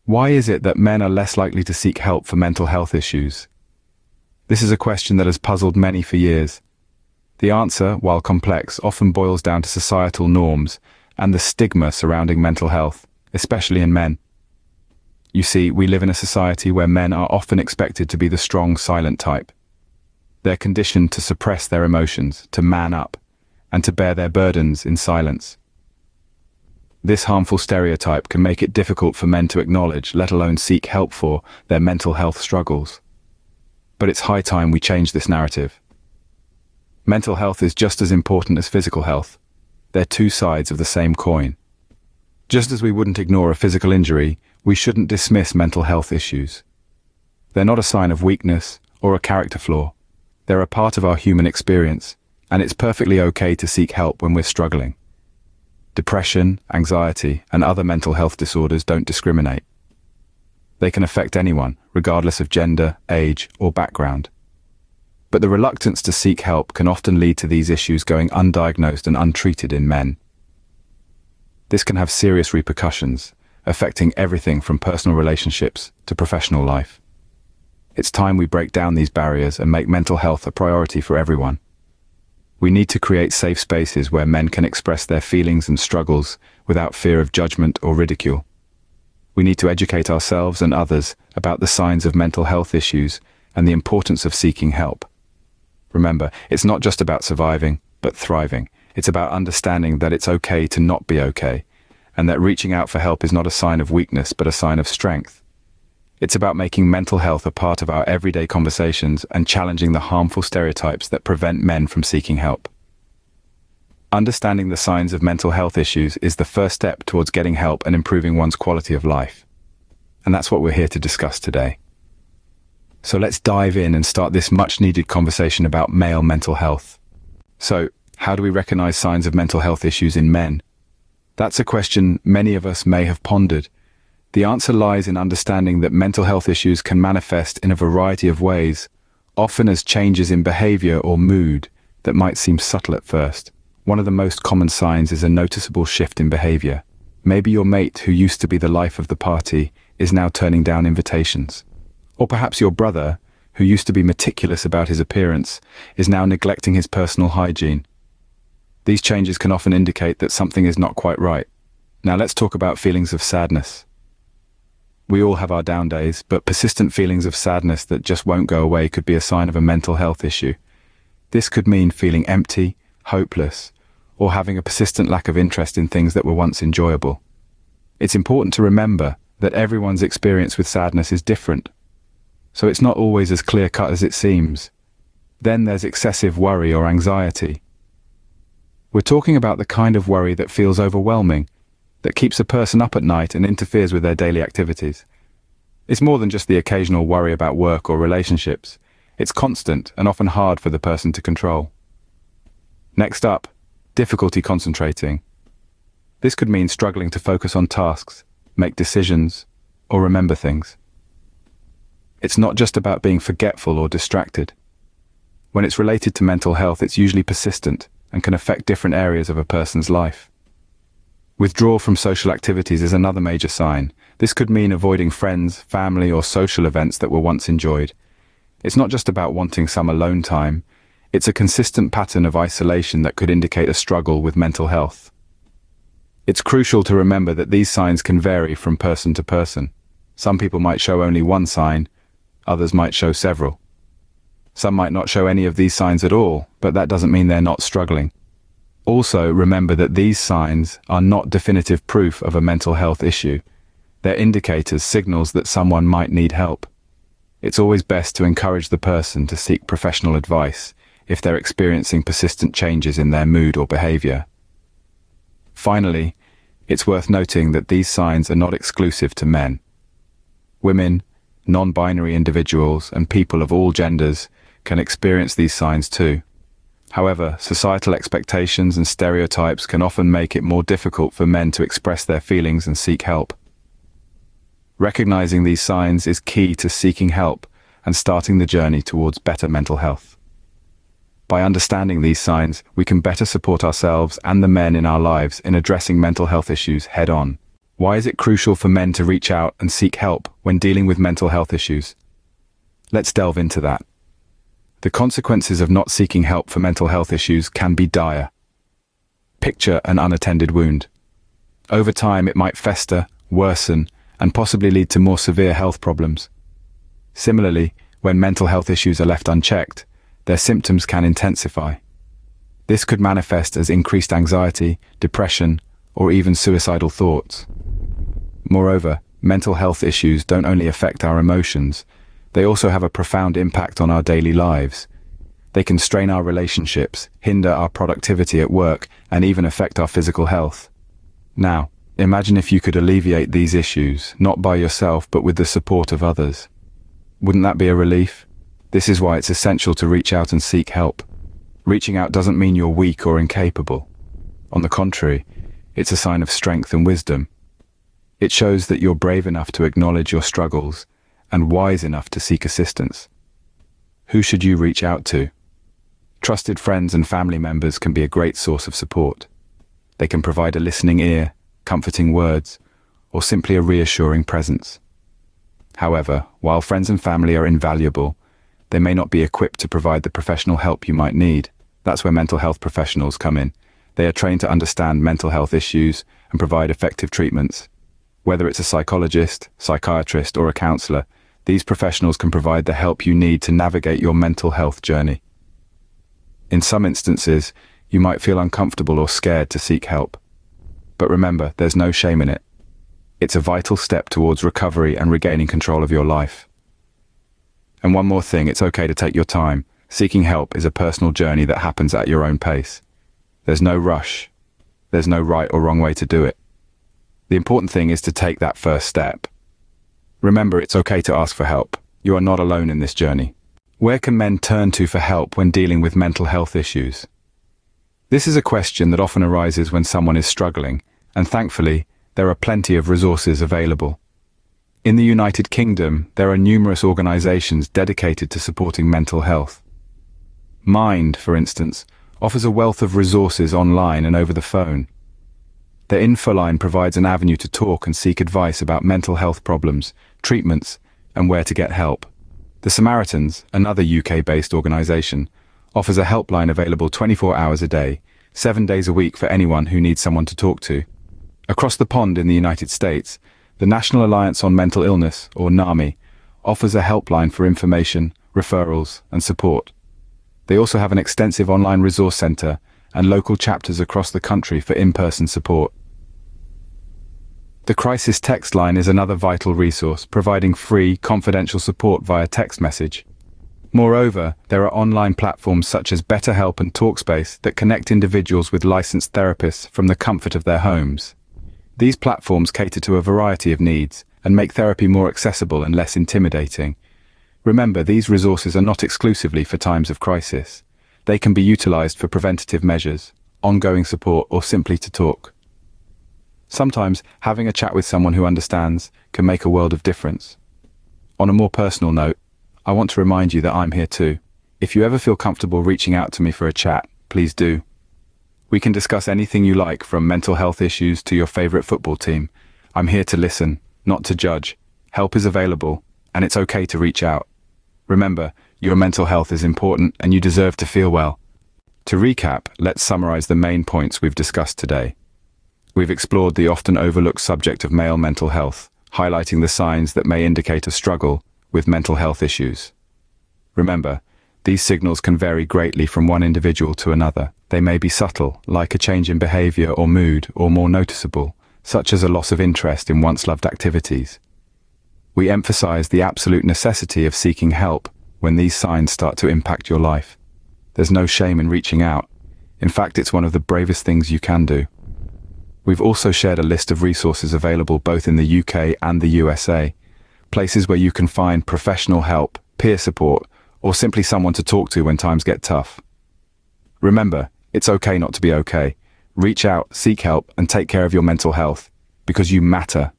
Why is it that men are less likely to seek help for mental health issues? This is a question that has puzzled many for years. The answer, while complex, often boils down to societal norms and the stigma surrounding mental health, especially in men. You see, we live in a society where men are often expected to be the strong, silent type. They're conditioned to suppress their emotions, to man up, and to bear their burdens in silence. This harmful stereotype can make it difficult for men to acknowledge, let alone seek help for, their mental health struggles. But it's high time we change this narrative. Mental health is just as important as physical health. They're two sides of the same coin. Just as we wouldn't ignore a physical injury, we shouldn't dismiss mental health issues. They're not a sign of weakness or a character flaw. They're a part of our human experience, and it's perfectly okay to seek help when we're struggling. Depression, anxiety, and other mental health disorders don't discriminate. They can affect anyone, regardless of gender, age, or background. But the reluctance to seek help can often lead to these issues going undiagnosed and untreated in men. This can have serious repercussions, affecting everything from personal relationships to professional life. It's time we break down these barriers and make mental health a priority for everyone. We need to create safe spaces where men can express their feelings and struggles without fear of judgment or ridicule. We need to educate ourselves and others about the signs of mental health issues and the importance of seeking help. Remember, it's not just about surviving, but thriving. It's about understanding that it's okay to not be okay, and that reaching out for help is not a sign of weakness, but a sign of strength. It's about making mental health a part of our everyday conversations and challenging the harmful stereotypes that prevent men from seeking help. Understanding the signs of mental health issues is the first step towards getting help and improving one's quality of life. And that's what we're here to discuss today. So let's dive in and start this much-needed conversation about male mental health. So, how do we recognize signs of mental health issues in men? That's a question many of us may have pondered. The answer lies in understanding that mental health issues can manifest in a variety of ways, often as changes in behavior or mood that might seem subtle at first. One of the most common signs is a noticeable shift in behavior. Maybe your mate, who used to be the life of the party, is now turning down invitations. Or perhaps your brother, who used to be meticulous about his appearance, is now neglecting his personal hygiene. These changes can often indicate that something is not quite right. Now let's talk about feelings of sadness. We all have our down days, but persistent feelings of sadness that just won't go away could be a sign of a mental health issue. This could mean feeling empty, hopeless, or having a persistent lack of interest in things that were once enjoyable. It's important to remember that everyone's experience with sadness is different, so it's not always as clear-cut as it seems. Then there's excessive worry or anxiety. We're talking about the kind of worry that feels overwhelming, that keeps a person up at night and interferes with their daily activities. It's more than just the occasional worry about work or relationships. It's constant and often hard for the person to control. Next up, difficulty concentrating. This could mean struggling to focus on tasks, make decisions, or remember things. It's not just about being forgetful or distracted. When it's related to mental health, it's usually persistent and can affect different areas of a person's life. Withdrawal from social activities is another major sign. This could mean avoiding friends, family, or social events that were once enjoyed. It's not just about wanting some alone time. It's a consistent pattern of isolation that could indicate a struggle with mental health. It's crucial to remember that these signs can vary from person to person. Some people might show only one sign, others might show several. Some might not show any of these signs at all, but that doesn't mean they're not struggling. Also, remember that these signs are not definitive proof of a mental health issue. They're indicators, signals that someone might need help. It's always best to encourage the person to seek professional advice if they're experiencing persistent changes in their mood or behavior. Finally, it's worth noting that these signs are not exclusive to men. Women, non-binary individuals, and people of all genders can experience these signs too. However, societal expectations and stereotypes can often make it more difficult for men to express their feelings and seek help. Recognizing these signs is key to seeking help and starting the journey towards better mental health. By understanding these signs, we can better support ourselves and the men in our lives in addressing mental health issues head-on. Why is it crucial for men to reach out and seek help when dealing with mental health issues? Let's delve into that. The consequences of not seeking help for mental health issues can be dire. Picture an unattended wound. Over time, it might fester, worsen, and possibly lead to more severe health problems. Similarly, when mental health issues are left unchecked, their symptoms can intensify. This could manifest as increased anxiety, depression, or even suicidal thoughts. Moreover, mental health issues don't only affect our emotions, they also have a profound impact on our daily lives. They can strain our relationships, hinder our productivity at work, and even affect our physical health. Now, imagine if you could alleviate these issues, not by yourself, but with the support of others. Wouldn't that be a relief? This is why it's essential to reach out and seek help. Reaching out doesn't mean you're weak or incapable. On the contrary, it's a sign of strength and wisdom. It shows that you're brave enough to acknowledge your struggles and wise enough to seek assistance. Who should you reach out to? Trusted friends and family members can be a great source of support. They can provide a listening ear, comforting words, or simply a reassuring presence. However, while friends and family are invaluable, they may not be equipped to provide the professional help you might need. That's where mental health professionals come in. They are trained to understand mental health issues and provide effective treatments. Whether it's a psychologist, psychiatrist, or a counselor, these professionals can provide the help you need to navigate your mental health journey. In some instances, you might feel uncomfortable or scared to seek help. But remember, there's no shame in it. It's a vital step towards recovery and regaining control of your life. And one more thing, it's okay to take your time. Seeking help is a personal journey that happens at your own pace. There's no rush. There's no right or wrong way to do it. The important thing is to take that first step. Remember, it's okay to ask for help. You are not alone in this journey. Where can men turn to for help when dealing with mental health issues? This is a question that often arises when someone is struggling, and thankfully, there are plenty of resources available. In the United Kingdom, there are numerous organizations dedicated to supporting mental health. Mind, for instance, offers a wealth of resources online and over the phone. Their Infoline provides an avenue to talk and seek advice about mental health problems, treatments, and where to get help. The Samaritans, another UK-based organization, offers a helpline available 24 hours a day, 7 days a week for anyone who needs someone to talk to. Across the pond in the United States, the National Alliance on Mental Illness, or NAMI, offers a helpline for information, referrals, and support. They also have an extensive online resource center and local chapters across the country for in-person support. The Crisis Text Line is another vital resource, providing free, confidential support via text message. Moreover, there are online platforms such as BetterHelp and Talkspace that connect individuals with licensed therapists from the comfort of their homes. These platforms cater to a variety of needs and make therapy more accessible and less intimidating. Remember, these resources are not exclusively for times of crisis. They can be utilized for preventative measures, ongoing support, or simply to talk. Sometimes, having a chat with someone who understands can make a world of difference. On a more personal note, I want to remind you that I'm here too. If you ever feel comfortable reaching out to me for a chat, please do. We can discuss anything you like, from mental health issues to your favorite football team. I'm here to listen, not to judge. Help is available, and it's okay to reach out. Remember, your mental health is important and you deserve to feel well. To recap, let's summarize the main points we've discussed today. We've explored the often overlooked subject of male mental health, highlighting the signs that may indicate a struggle with mental health issues. Remember, these signals can vary greatly from one individual to another. They may be subtle, like a change in behavior or mood, or more noticeable, such as a loss of interest in once-loved activities. We emphasize the absolute necessity of seeking help when these signs start to impact your life. There's no shame in reaching out. In fact, it's one of the bravest things you can do. We've also shared a list of resources available both in the UK and the USA, places where you can find professional help, peer support, or simply someone to talk to when times get tough. Remember, it's okay not to be okay. Reach out, seek help, and take care of your mental health, because you matter.